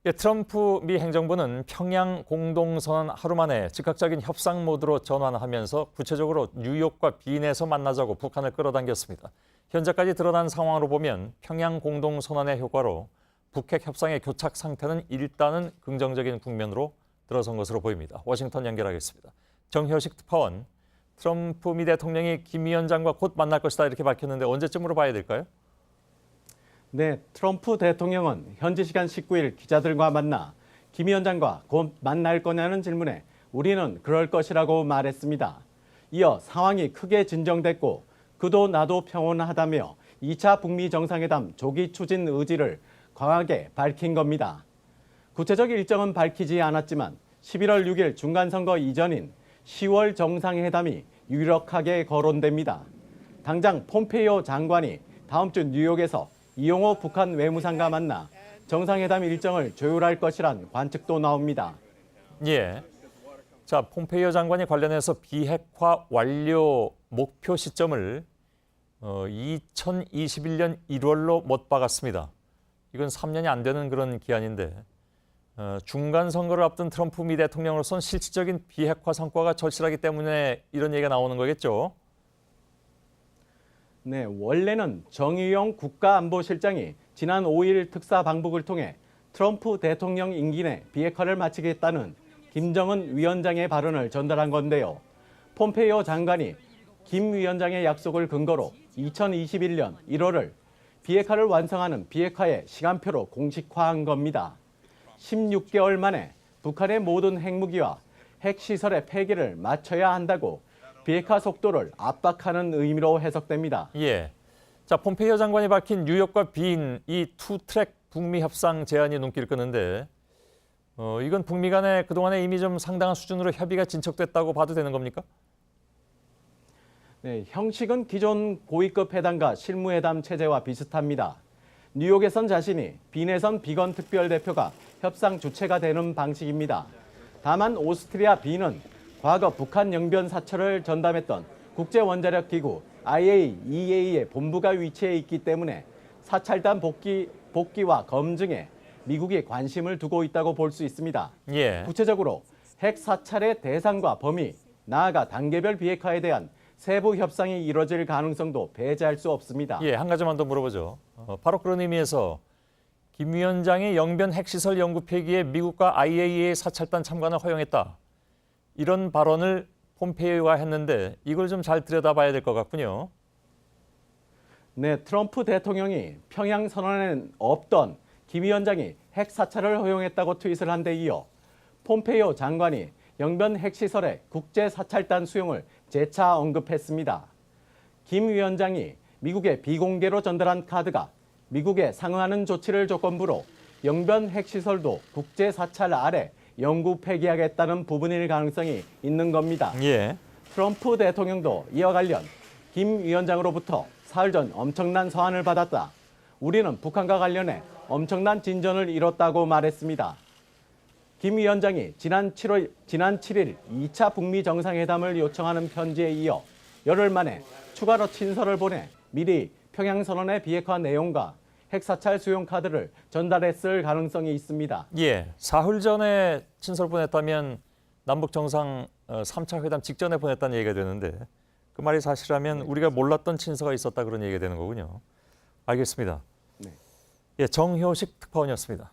예, 트럼프 미 행정부는 평양 공동선언 하루 만에 즉각적인 협상 모드로 전환하면서 구체적으로 뉴욕과 빈에서 만나자고 북한을 끌어당겼습니다. 현재까지 드러난 상황으로 보면 평양 공동선언의 효과로 북핵 협상의 교착 상태는 일단은 긍정적인 국면으로 들어선 것으로 보입니다. 워싱턴 연결하겠습니다. 정효식 특파원, 트럼프 미 대통령이 김 위원장과 곧 만날 것이다 이렇게 밝혔는데 언제쯤으로 봐야 될까요? 네, 트럼프 대통령은 현지 시간 19일 기자들과 만나 김 위원장과 곧 만날 거냐는 질문에 우리는 그럴 것이라고 말했습니다. 이어 상황이 크게 진정됐고 그도 나도 평온하다며 2차 북미 정상회담 조기 추진 의지를 강하게 밝힌 겁니다. 구체적 일정은 밝히지 않았지만 11월 6일 중간선거 이전인 10월 정상회담이 유력하게 거론됩니다. 당장 폼페이오 장관이 다음 주 뉴욕에서 이용호 북한 외무상과 만나 정상회담 일정을 조율할 것이란 관측도 나옵니다. 예. 자, 폼페이오 장관이 관련해서 비핵화 완료 목표 시점을 2021년 1월로 못 박았습니다. 이건 3년이 안 되는 그런 기한인데 중간 선거를 앞둔 트럼프 미 대통령으로서는 실질적인 비핵화 성과가 절실하기 때문에 이런 얘기가 나오는 거겠죠? 네, 원래는 정의용 국가안보실장이 지난 5일 특사 방북을 통해 트럼프 대통령 임기 내 비핵화를 마치겠다는 김정은 위원장의 발언을 전달한 건데요. 폼페이오 장관이 김 위원장의 약속을 근거로 2021년 1월을 비핵화를 완성하는 비핵화의 시간표로 공식화한 겁니다. 16개월 만에 북한의 모든 핵무기와 핵시설의 폐기를 마쳐야 한다고 비핵화 속도를 압박하는 의미로 해석됩니다. 예. 자, 폼페이오 장관이 밝힌 뉴욕과 빈 이 투트랙 북미 협상 제안이 눈길을 끄는데 이건 북미 간에 그동안에 이미 좀 상당한 수준으로 협의가 진척됐다고 봐도 되는 겁니까? 네, 형식은 기존 고위급 회담과 실무회담 체제와 비슷합니다. 뉴욕에선 자신이, 빈에선 비건 특별대표가 협상 주체가 되는 방식입니다. 다만 오스트리아 빈은 과거 북한 영변 사찰을 전담했던 국제원자력기구 IAEA의 본부가 위치해 있기 때문에 사찰단 복귀와 검증에 미국이 관심을 두고 있다고 볼 수 있습니다. 예. 구체적으로 핵 사찰의 대상과 범위, 나아가 단계별 비핵화에 대한 세부 협상이 이뤄질 가능성도 배제할 수 없습니다. 예, 한 가지만 더 물어보죠. 바로 그런 의미에서 김 위원장이 영변 핵시설 연구 폐기에 미국과 IAEA 사찰단 참관을 허용했다. 이런 발언을 폼페이오가 했는데 이걸 좀 잘 들여다봐야 될 것 같군요. 네, 트럼프 대통령이 평양 선언에는 없던 김 위원장이 핵 사찰을 허용했다고 트윗을 한 데 이어 폼페이오 장관이 영변 핵시설의 국제 사찰단 수용을 재차 언급했습니다. 김 위원장이 미국에 비공개로 전달한 카드가 미국에 상응하는 조치를 조건부로 영변 핵시설도 국제 사찰 아래 영구 폐기하겠다는 부분일 가능성이 있는 겁니다. 예. 트럼프 대통령도 이와 관련 김 위원장으로부터 사흘 전 엄청난 서한을 받았다. 우리는 북한과 관련해 엄청난 진전을 이뤘다고 말했습니다. 김 위원장이 지난 7일 2차 북미 정상회담을 요청하는 편지에 이어 열흘 만에 추가로 친서를 보내 미리 평양선언의 비핵화 내용과 핵사찰 수용 카드를 전달했을 가능성이 있습니다. 예, 사흘 전에 친서를 보냈다면 남북 정상 3차 회담 직전에 보냈다는 얘기가 되는데 그 말이 사실이라면 우리가 몰랐던 친서가 있었다 그런 얘기가 되는 거군요. 알겠습니다. 네. 예, 정효식 특파원이었습니다.